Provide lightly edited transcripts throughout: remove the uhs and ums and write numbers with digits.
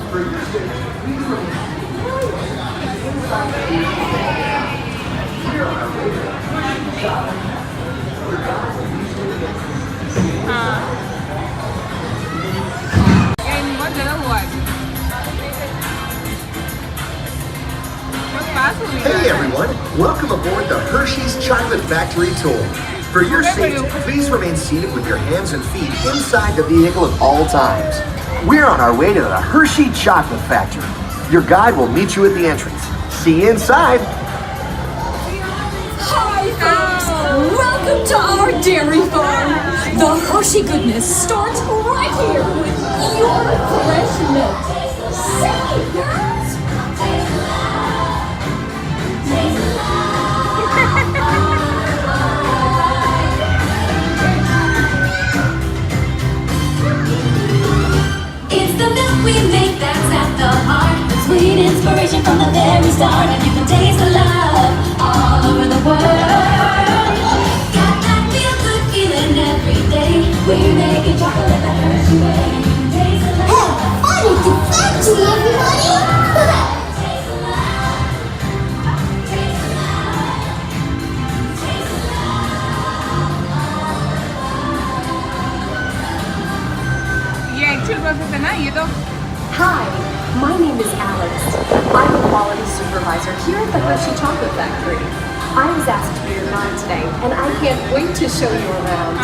Hey everyone, welcome aboard the Hershey's Chocolate Factory Tour. For your safety, please remain seated with your hands and feet inside the vehicle at all times. We're on our way to the Hershey Chocolate Factory. Your guide will meet you at the entrance. See you inside. Hi folks, welcome to our dairy farm. The Hershey goodness starts right here with your fresh milk. Say, girls. It's the milk we make that's at the heart. Sweet inspiration from the very start. And you can taste the love all over the world. Got that feel good feeling every day. We're making chocolate the Hershey way. Taste the love. I need to thank you, everybody! Hi, my name is Alex. I'm a quality supervisor here at the Hershey Chocolate Factory. I was asked to be your guide today, and I can't wait to show you around.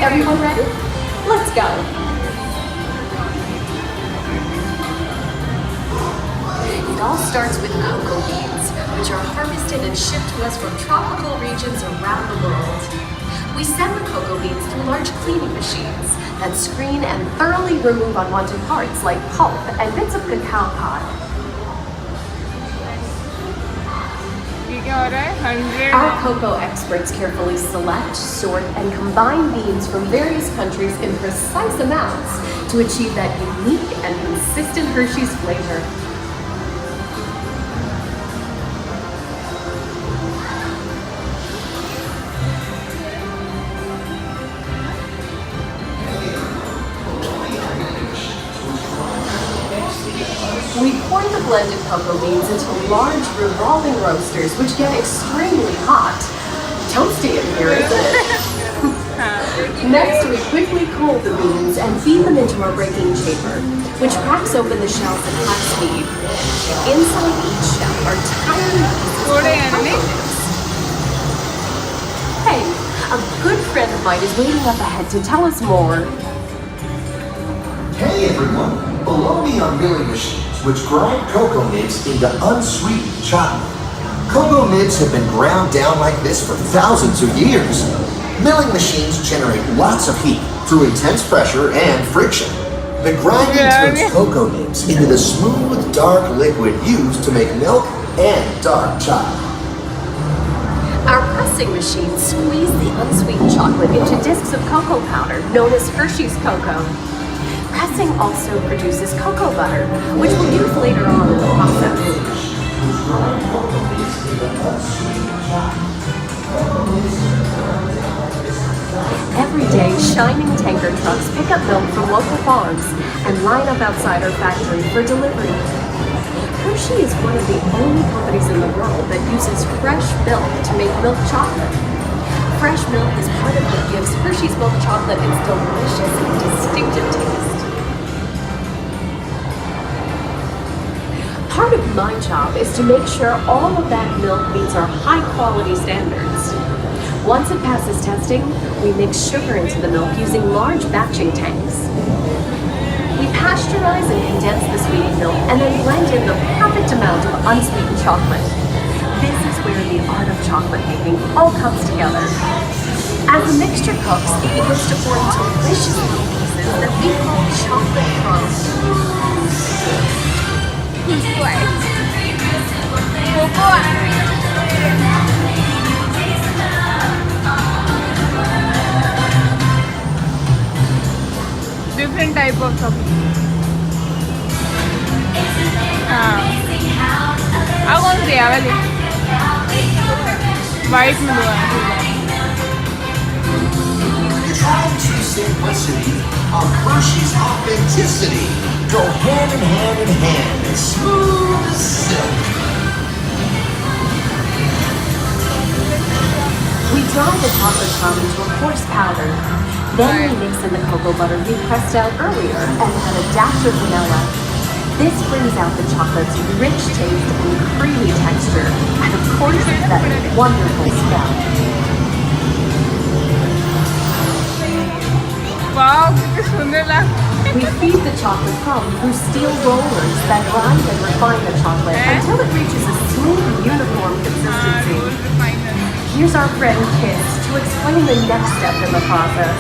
Everyone ready? Let's go. It all starts with cocoa beans, which are harvested and shipped to us from tropical regions around the world. We send the cocoa beans through large cleaning machines that screen and thoroughly remove unwanted parts like pulp and bits of cacao pod. Our cocoa experts carefully select, sort, and combine beans from various countries in precise amounts to achieve that unique and consistent Hershey's flavor. We pour the blended cocoa beans into large revolving roasters, which get extremely hot. Toasty in here, isn't it? Next, we quickly cool the beans and feed them into our breaking chamber, which cracks open the shells at high speed. Inside each shell are tiny pieces of cocoa. Hey, a good friend of mine is waiting up ahead to tell us more. Hey everyone, below me are milling machines which grind cocoa nibs into unsweetened chocolate. Cocoa nibs have been ground down like this for thousands of years. Milling machines generate lots of heat through intense pressure and friction. The grinding turns cocoa nibs into the smooth, dark liquid used to make milk and dark chocolate. Our pressing machines squeeze the unsweetened chocolate into discs of cocoa powder, known as Hershey's cocoa. Pressing also produces cocoa butter, which we'll use later on in the process. Every day, shining tanker trucks pick up milk from local farms and line up outside our factory for delivery. Hershey is one of the only companies in the world that uses fresh milk to make milk chocolate. Fresh milk is part of what gives Hershey's milk chocolate its delicious and distinctive taste. Part of my job is to make sure all of that milk meets our high quality standards. Once it passes testing, we mix sugar into the milk using large batching tanks. We pasteurize and condense the sweetened milk and then blend in the perfect amount of unsweetened chocolate. This is where the art of chocolate making all comes together. As the mixture cooks, it begins to form delicious little pieces that we call chocolate crumbs. Different type of chocolate. I want the other white Try to simplicity of Hershey's authenticity. go hand in hand in hand, as smooth as silk. We dry the chocolate crumb into a coarse powder. Then we mix in the cocoa butter we pressed out earlier and add a dash of vanilla. This brings out the chocolate's rich taste and creamy texture, and of course that wonderful smell. Wow कितने सुंदर लग We feed the chocolate crumb through steel rollers that grind and refine the chocolate until it reaches a smooth, uniform consistency. Here's our friend Kiss to explain the next step in the process.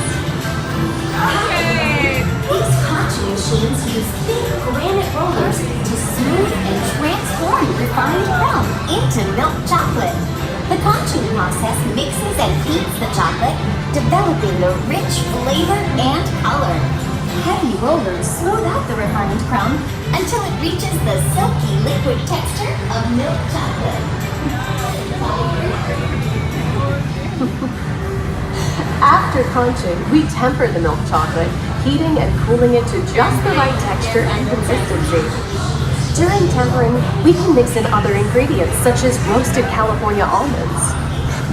These concha machines use thin granite rollers to smooth and transform refined crumb into milk chocolate. The conching process mixes and heats the chocolate, developing the rich flavor and color. Heavy rollers smooth out the refined crumb until it reaches the silky liquid texture of milk chocolate. After conching, we temper the milk chocolate, heating and cooling it to just the right texture and consistency. During tempering, we can mix in other ingredients such as roasted California almonds.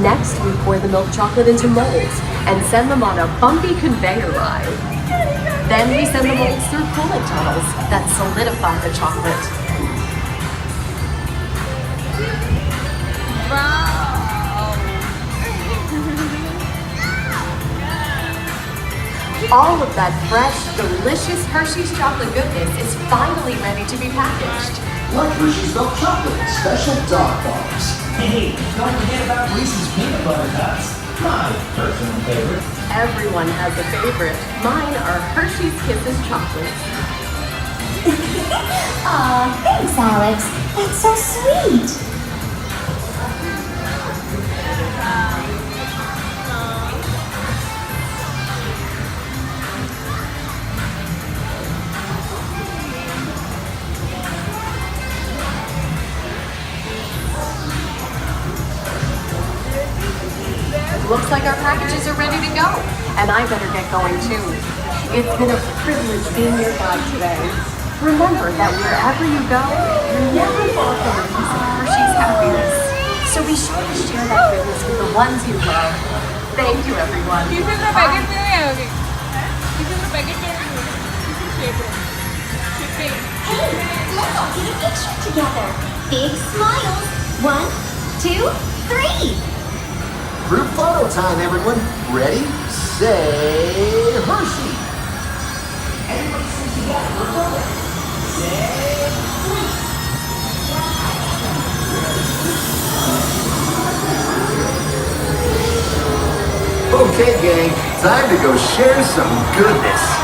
Next, we pour the milk chocolate into molds and send them on a bumpy conveyor ride. Then we send the molds through cooling tunnels that solidify the chocolate. All of that fresh, delicious Hershey's chocolate goodness is finally ready to be packaged. Like Hershey's milk chocolate, special dog bars. Hey, don't forget about Reese's peanut butter cups. My personal favorite. Everyone has a favorite. Mine are Hershey's Kisses chocolates. Aw, thanks, Alex. That's so sweet. Looks like our packages are ready to go, and I better get going too. It's been a privilege being your guide today. Remember that wherever you go, you're never far from a piece of Hershey's happiness. So be sure to share that goodness with the ones you love. Thank you, everyone. किसी से packet में नहीं आएगी किसी से packet में नहीं किसी शेप में Hey, let's all get a picture together. Big smiles. 1, 2, 3. Group photo time, everyone. Ready, say, Hershey. Everybody sing together for a photo. Say, Okay, gang, time to go share some goodness.